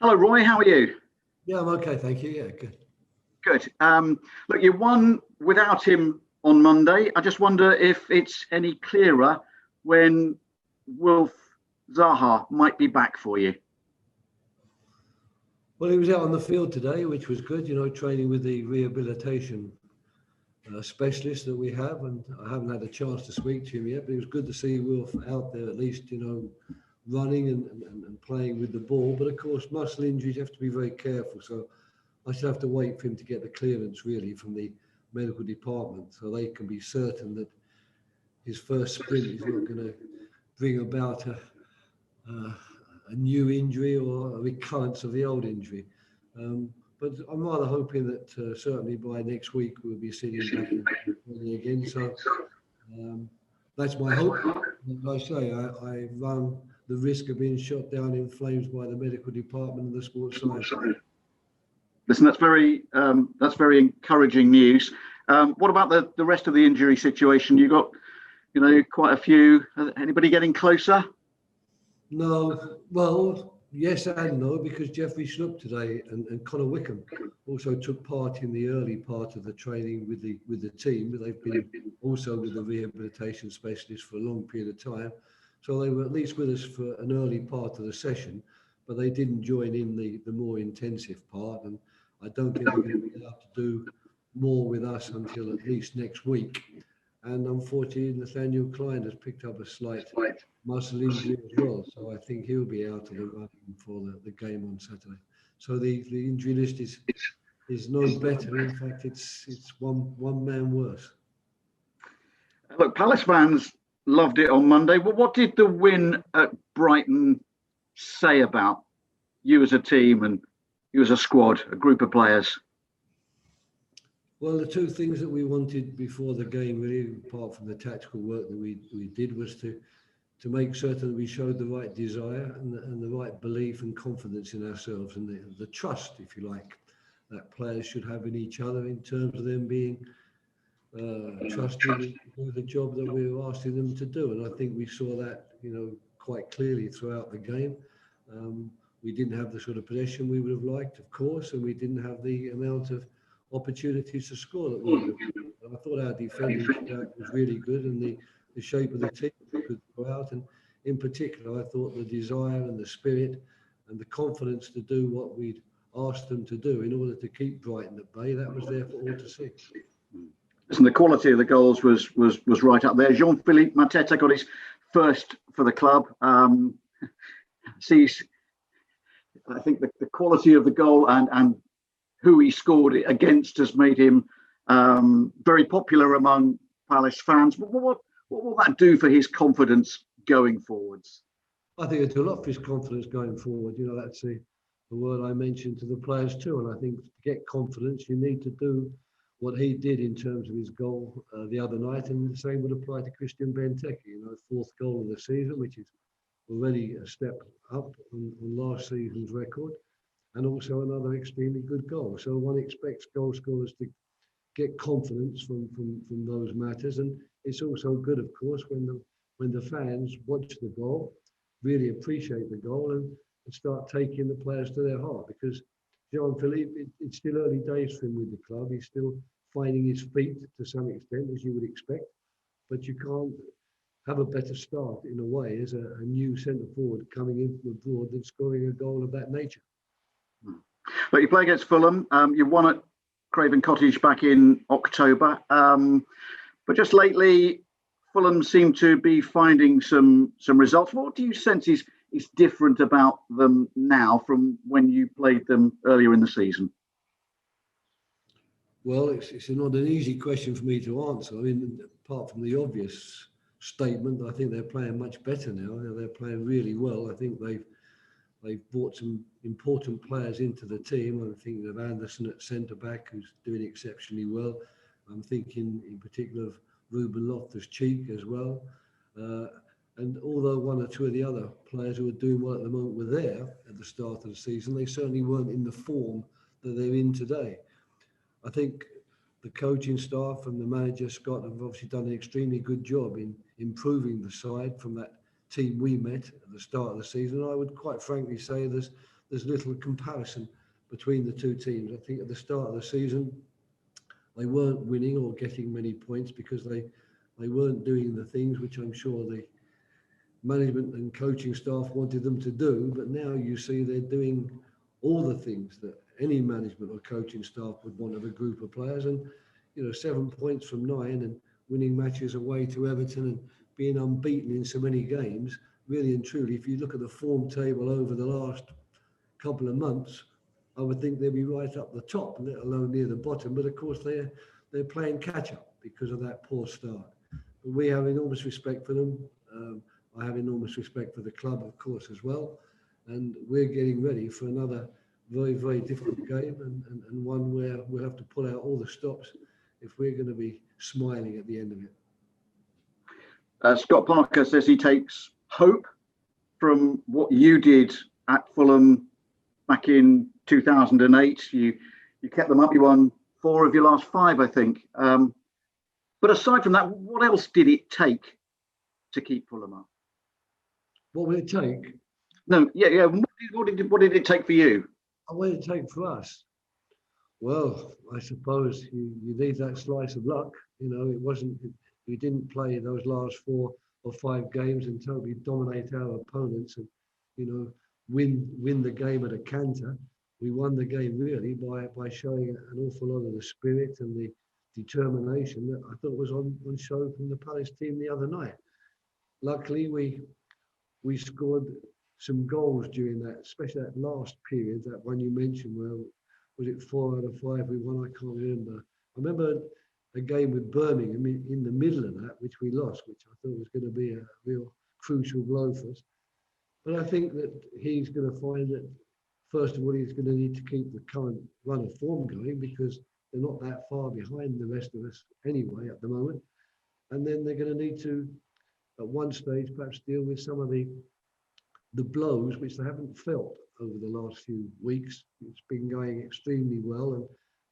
Hello, Roy. How are you? Yeah, I'm okay, thank you. Yeah, good. Good. Look, you won without him on Monday. I just wonder if it's any clearer when Wilf Zaha might be back for you. Well, he was out on the field today, which was good, training with the rehabilitation specialist that we have. And I haven't had a chance to speak to him yet, but it was good to see Wilf out there at least, running and playing with the ball. But of course, muscle injuries, you have to be very careful. So I should have to wait for him to get the clearance really from the medical department so they can be certain that his first sprint is not going to bring about a new injury or a recurrence of the old injury. But I'm rather hoping that certainly by next week we'll be seeing him back in again. So that's my hope. As I say, I run the risk of being shot down in flames by the medical department and the sports science. Listen, that's very encouraging news. What about the rest of the injury situation? You got, quite a few. Anybody getting closer? No, well, yes and no, because Jeffrey Schlupp today and Connor Wickham also took part in the early part of the training with the team. But they've been also with the rehabilitation specialist for a long period of time, so they were at least with us for an early part of the session, but they didn't join in the more intensive part. And I don't think they're going to be able to do more with us until at least next week. And unfortunately, Nathaniel Klein has picked up a slight muscle injury as well. So I think he'll be out of the running for the game on Saturday. So the injury list is no better. In fact, it's one man worse. Look, Palace fans loved it on Monday. Well, what did the win at Brighton say about you as a team and you as a squad, a group of players? Well, the two things that we wanted before the game, really, apart from the tactical work that we did, was to make certain that we showed the right desire and the right belief and confidence in ourselves and the trust, if you like, that players should have in each other in terms of them being trusted to do the job that we were asking them to do. And I think we saw that, quite clearly throughout the game. We didn't have the sort of possession we would have liked, of course, and we didn't have the amount of opportunities to score that we would have. I thought our defending was really good, and the shape of the team could go out. And in particular, I thought the desire and the spirit and the confidence to do what we'd asked them to do in order to keep Brighton at bay, that was there for all to see. Listen, the quality of the goals was right up there. Jean-Philippe Mateta got his first for the club. Sees, I think the quality of the goal and who he scored it against has made him very popular among Palace fans. What will that do for his confidence going forwards? I think it'll do a lot for his confidence going forward. That's the word I mentioned to the players too. And I think to get confidence, you need to do what he did in terms of his goal the other night. And the same would apply to Christian Benteke, fourth goal of the season, which is already a step up on last season's record. And also another extremely good goal. So one expects goal scorers to get confidence from those matters. And it's also good, of course, when the fans watch the goal, really appreciate the goal and start taking the players to their heart. Because Jean-Philippe, it's still early days for him with the club. He's still finding his feet to some extent, as you would expect. But you can't have a better start in a way as a new centre forward coming in from abroad than scoring a goal of that nature. But you play against Fulham. You won at Craven Cottage back in October. But just lately, Fulham seem to be finding some results. What do you sense is different about them now from when you played them earlier in the season? Well, it's not an easy question for me to answer. I mean, apart from the obvious statement, I think they're playing much better now. They're playing really well. I think they've brought some important players into the team. I'm thinking of Anderson at centre-back, who's doing exceptionally well. I'm thinking in particular of Ruben Loftus-Cheek as well. And although one or two of the other players who are doing well at the moment were there at the start of the season, they certainly weren't in the form that they're in today. I think the coaching staff and the manager, Scott, have obviously done an extremely good job in improving the side from that team we met at the start of the season. I would quite frankly say the there's little comparison between the two teams. I think at the start of the season, they weren't winning or getting many points because they weren't doing the things which I'm sure the management and coaching staff wanted them to do. But now you see they're doing all the things that any management or coaching staff would want of a group of players. And, 7 points from 9 and winning matches away to Everton and being unbeaten in so many games, really and truly, if you look at the form table over the last couple of months, I would think they'd be right up the top, let alone near the bottom. But of course, they're playing catch up because of that poor start. But we have enormous respect for them. I have enormous respect for the club, of course, as well. And we're getting ready for another very, very difficult game and one where we'll have to pull out all the stops if we're going to be smiling at the end of it. Scott Parker says he takes hope from what you did at Fulham back in 2008. You kept them up. You won 4 of your last 5, I think. But aside from that, what else did it take to keep Fulham up? What will it take? No, yeah. What did it take for you? What did it take for us? Well, I suppose you need that slice of luck. It wasn't. We didn't play those last 4 or 5 games and totally dominate our opponents and, win the game at a canter. We won the game really by showing an awful lot of the spirit and the determination that I thought was on show from the Palace team the other night. Luckily, we scored some goals during that, especially that last period, that one you mentioned, where was it 4 out of 5 we won? I can't remember. I remember a game with Birmingham in the middle of that, which we lost, which I thought was going to be a real crucial blow for us. But I think that he's going to find that, first of all, he's going to need to keep the current run of form going because they're not that far behind the rest of us anyway at the moment. And then they're going to need to, at one stage, perhaps deal with some of the blows which they haven't felt over the last few weeks. It's been going extremely well and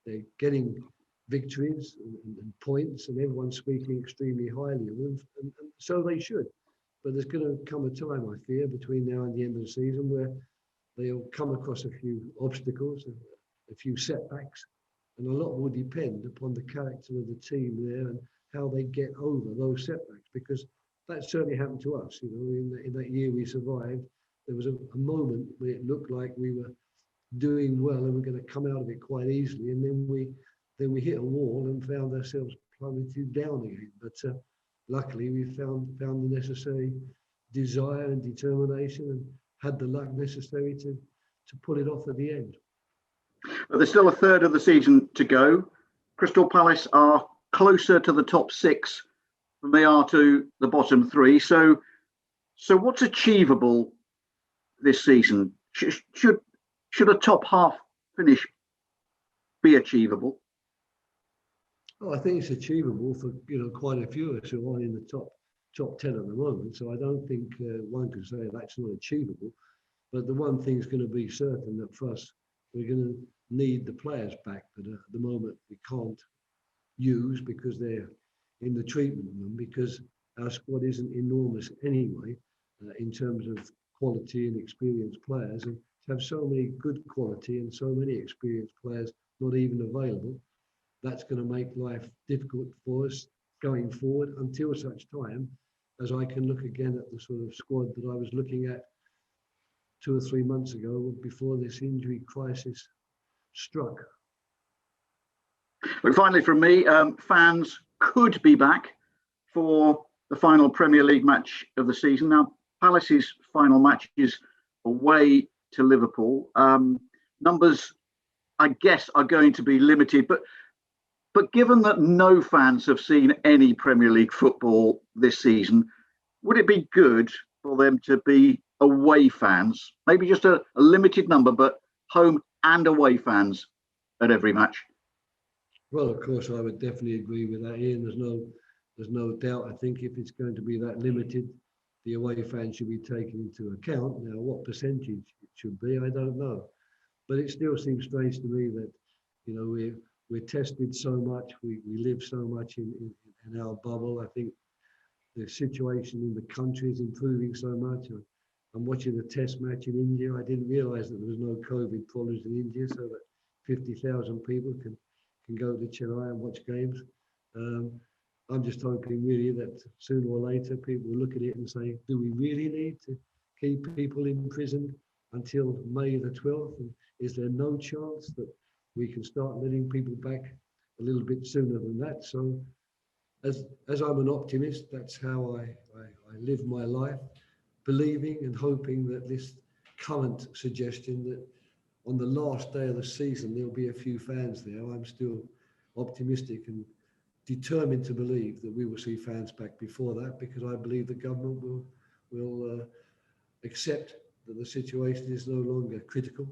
they're getting victories and points and everyone's speaking extremely highly of them, and so they should. But there's going to come a time, I fear, between now and the end of the season where they'll come across a few obstacles, a few setbacks, and a lot will depend upon the character of the team there and how they get over those setbacks, because that certainly happened to us. In that year we survived, there was a moment where it looked like we were doing well and we're going to come out of it quite easily, and then we hit a wall and found ourselves plummeted down again. But luckily, we found the necessary desire and determination and had the luck necessary to pull it off at the end. But there's still a third of the season to go. Crystal Palace are closer to the top 6 than they are to the bottom 3. So what's achievable this season? Should a top half finish be achievable? Well, I think it's achievable for quite a few of us who are in the top 10 at the moment. So I don't think one can say that's not achievable. But the one thing is going to be certain that for us, we're going to need the players back that at the moment we can't use because they're in the treatment room, because our squad isn't enormous anyway in terms of quality and experienced players, and to have so many good quality and so many experienced players not even available, that's going to make life difficult for us going forward until such time as I can look again at the sort of squad that I was looking at 2 or 3 months ago before this injury crisis struck. But finally, from me, fans could be back for the final Premier League match of the season. Now, Palace's final match is away to Liverpool. Numbers, I guess, are going to be limited, but given that no fans have seen any Premier League football this season, would it be good for them to be away fans? Maybe just a limited number, but home and away fans at every match? Well, of course, I would definitely agree with that, Ian. There's no doubt. I think if it's going to be that limited, the away fans should be taken into account. Now, what percentage it should be, I don't know. But it still seems strange to me that, we're tested so much, we live so much in our bubble. I think the situation in the country is improving so much. I'm watching a test match in India. I didn't realise that there was no COVID problems in India, so that 50,000 people can go to Chennai and watch games. I'm just hoping really that sooner or later people will look at it and say, do we really need to keep people imprisoned until May the 12th? And is there no chance that we can start letting people back a little bit sooner than that? So as I'm an optimist, that's how I live my life, believing and hoping that this current suggestion that on the last day of the season there'll be a few fans there, I'm still optimistic and determined to believe that we will see fans back before that, because I believe the government will accept that the situation is no longer critical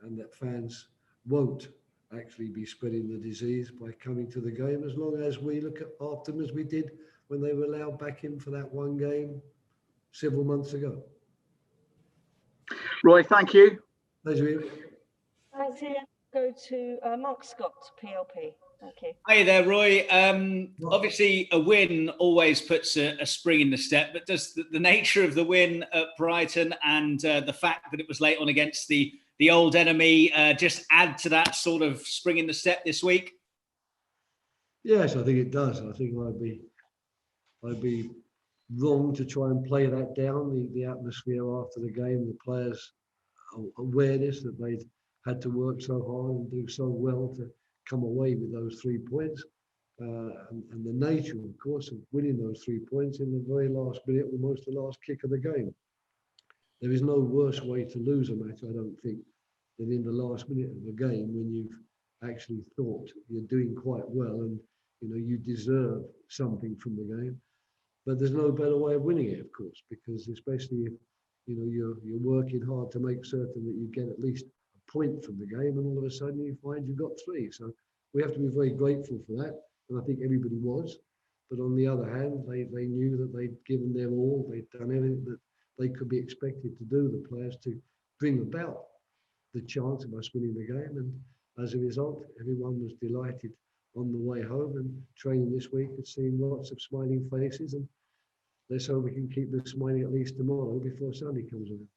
and that fans won't actually be spreading the disease by coming to the game, as long as we look after them as we did when they were allowed back in for that one game several months ago. Roy, thank you. Pleasure, Ian. Thanks, Ian. Go to Mark Scott, PLP. Thank you. Hi there, Roy. Obviously, a win always puts a spring in the step, but does the nature of the win at Brighton and the fact that it was late on against the old enemy just add to that sort of spring in the step this week? Yes, I think it does. I think I'd be wrong to try and play that down, the atmosphere after the game, the players' awareness that they'd had to work so hard and do so well to come away with those 3 points, and the nature, of course, of winning those 3 points in the very last minute, almost the last kick of the game. There is no worse way to lose a match, I don't think, than in the last minute of the game when you've actually thought you're doing quite well and you deserve something from the game. But there's no better way of winning it, of course, because especially if you're working hard to make certain that you get at least a point from the game, and all of a sudden you find you've got 3. So we have to be very grateful for that, and I think everybody was. But on the other hand, they knew that they'd given their all, they'd done everything that they could be expected to do, the players, to bring about the chance of us winning the game. And as a result, everyone was delighted on the way home, and training this week has seen lots of smiling faces, and let's hope we can keep them smiling at least tomorrow before Sunday comes around.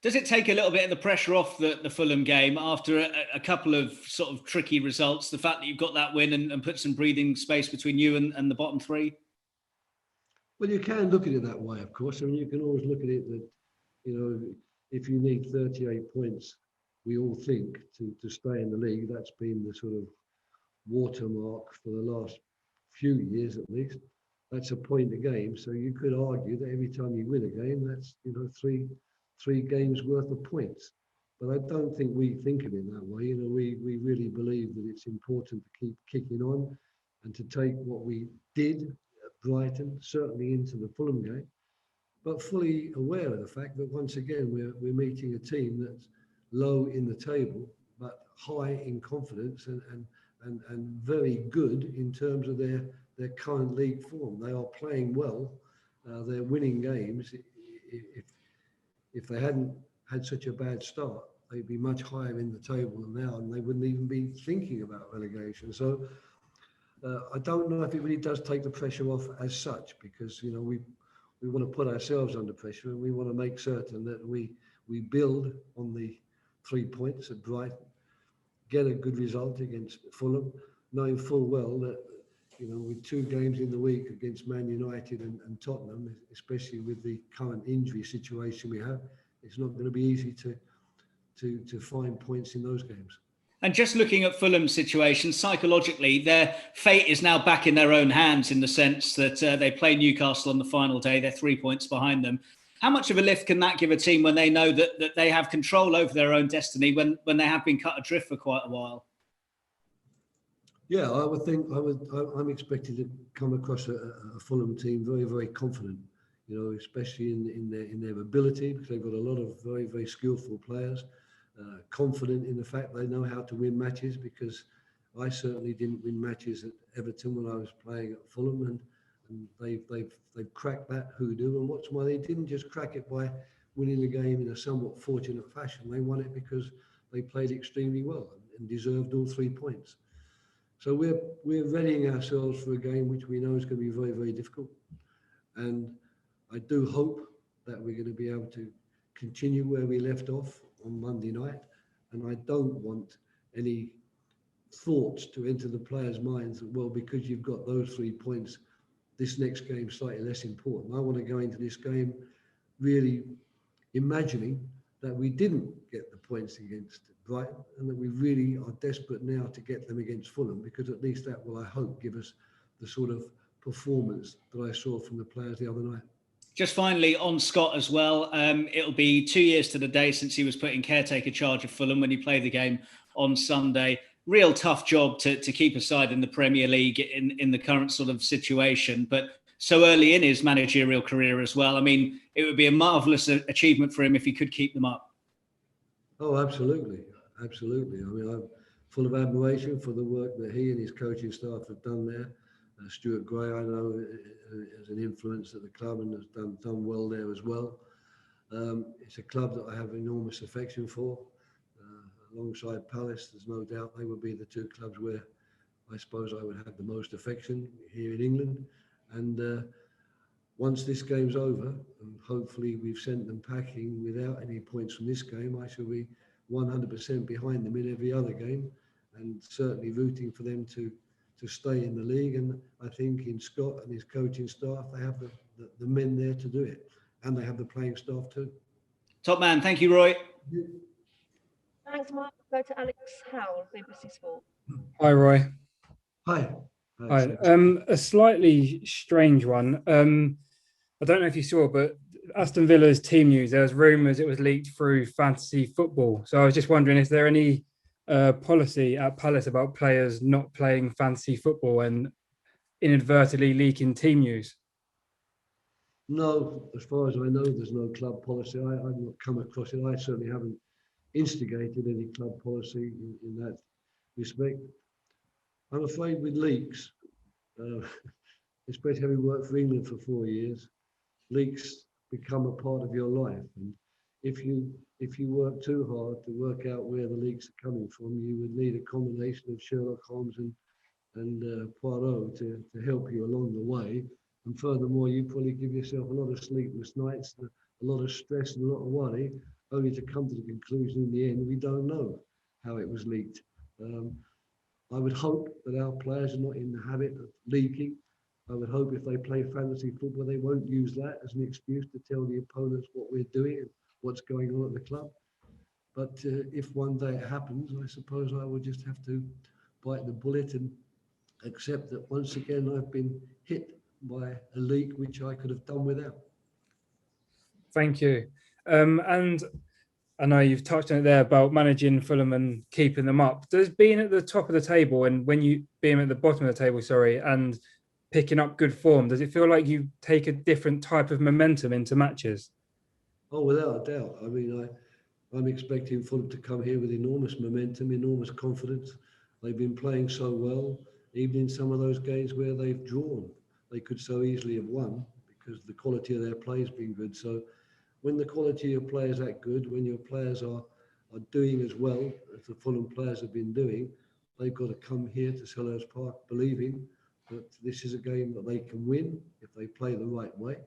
Does it take a little bit of the pressure off the Fulham game after a couple of sort of tricky results, the fact that you've got that win and put some breathing space between you and the bottom 3? Well, you can look at it that way, of course. I mean, you can always look at it that, if you need 38 points, we all think, to stay in the league, that's been the sort of watermark for the last few years at least. That's a point a game. So you could argue that every time you win a game, that's three games worth of points. But I don't think we think of it that way. We really believe that it's important to keep kicking on and to take what we did at Brighton, certainly into the Fulham game, but fully aware of the fact that once again we're meeting a team that's low in the table, but high in confidence and very good in terms of their current league form. They are playing well. They're winning games. If they hadn't had such a bad start, they'd be much higher in the table than now, and they wouldn't even be thinking about relegation. So I don't know if it really does take the pressure off as such, because we want to put ourselves under pressure, and we want to make certain that we build on the 3 points at Brighton, get a good result against Fulham, knowing full well that with 2 games in the week against Man United and Tottenham, especially with the current injury situation we have, it's not going to be easy to find points in those games. And just looking at Fulham's situation, psychologically, their fate is now back in their own hands, in the sense that they play Newcastle on the final day. They're 3 points behind them. How much of a lift can that give a team when they know that they have control over their own destiny when they have been cut adrift for quite a while? Yeah, I would think I'm expected to come across a Fulham team very, very confident, especially in their ability, because they've got a lot of very, very skillful players, confident in the fact they know how to win matches, because I certainly didn't win matches at Everton when I was playing at Fulham, and they've cracked that hoodoo. And what's why they didn't just crack it by winning the game in a somewhat fortunate fashion. They won it because they played extremely well and deserved all 3 points. So we're readying ourselves for a game which we know is going to be very, very difficult. And I do hope that we're going to be able to continue where we left off on Monday night, and I don't want any thoughts to enter the players' minds that, well, because you've got those 3 points, this next game is slightly less important. I want to go into this game really imagining that we didn't get the points against Brighton and that we really are desperate now to get them against Fulham, because at least that will, I hope, give us the sort of performance that I saw from the players the other night. Just finally on Scott as well, it'll be 2 years to the day since he was put in caretaker charge of Fulham when he played the game on Sunday. Real tough job to keep a side in the Premier League in the current sort of situation, but so early in his managerial career as well. I mean, it would be a marvellous achievement for him if he could keep them up. Oh, absolutely. Absolutely. I mean, I'm full of admiration for the work that he and his coaching staff have done there. Stuart Gray, I know, has an influence at the club and has done well there as well. It's a club that I have enormous affection for. Alongside Palace, there's no doubt they would be the two clubs where I suppose I would have the most affection here in England. And once this game's over, and hopefully we've sent them packing without any points from this game, I shall be 100% behind them in every other game, and certainly rooting for them to stay in the league. And I think in Scott and his coaching staff, they have the men there to do it, and they have the playing staff too. Top man, thank you, Roy. Thanks, Mark. Go to Alex Howell, BBC Sport. Hi, Roy. Hi. Hi. A slightly strange one. I don't know if you saw, but Aston Villa's team news, there was rumours it was leaked through Fantasy Football. So I was just wondering, is there any policy at Palace about players not playing fantasy football and inadvertently leaking team news? No, as far as I know, there's no club policy. I've not come across it. I certainly haven't instigated any club policy in that respect. I'm afraid with leaks, especially having worked for England for 4 years, leaks become a part of your life. And if you work too hard to work out where the leaks are coming from, you would need a combination of Sherlock Holmes and Poirot to help you along the way. And furthermore, you probably give yourself a lot of sleepless nights, a lot of stress and a lot of worry, only to come to the conclusion in the end, we don't know how it was leaked. I would hope that our players are not in the habit of leaking. I would hope if they play fantasy football, they won't use that as an excuse to tell the opponents what we're doing and what's going on at the club. But if one day it happens, I suppose I would just have to bite the bullet and accept that once again I've been hit by a leak which I could have done without. Thank you. And I know you've touched on it there about managing Fulham and keeping them up. Does being at the top of the table and when you being at the bottom of the table, and picking up good form, does it feel like you take a different type of momentum into matches? Oh, without a doubt. I mean, I'm expecting Fulham to come here with enormous momentum, enormous confidence. They've been playing so well, even in some of those games where they've drawn. They could so easily have won because the quality of their play has been good. So when the quality of your players is that good, when your players are doing as well as the Fulham players have been doing, they've got to come here to Selhurst Park believing that this is a game that they can win if they play the right way.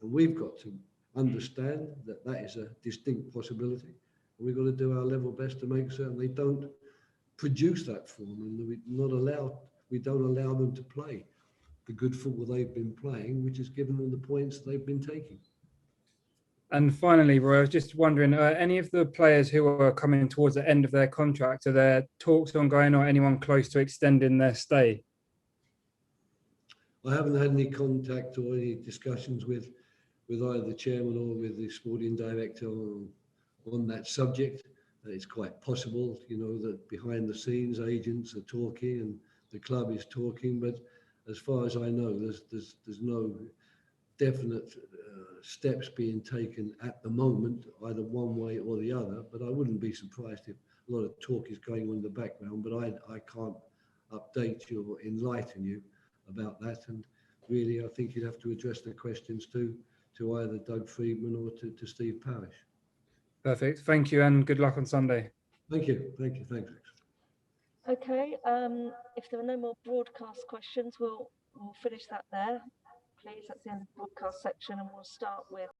And we've got to understand that that is a distinct possibility. And we've got to do our level best to make certain they don't produce that form and we don't allow them to play the good football they've been playing, which has given them the points they've been taking. And finally, Roy, I was just wondering, any of the players who are coming towards the end of their contract, are there talks ongoing or anyone close to extending their stay? I haven't had any contact or any discussions with either the chairman or with the sporting director on that subject. It's quite possible, that behind the scenes agents are talking and the club is talking, but as far as I know, there's no definite steps being taken at the moment, either one way or the other. But I wouldn't be surprised if a lot of talk is going on in the background, but I can't update you or enlighten you about that. And really, I think you'd have to address the questions to either Doug Friedman or to Steve Parish. Perfect. Thank you and good luck on Sunday. Thank you. Thanks. Okay, if there are no more broadcast questions, we'll finish that there. Please, that's the end of the broadcast section, and we'll start with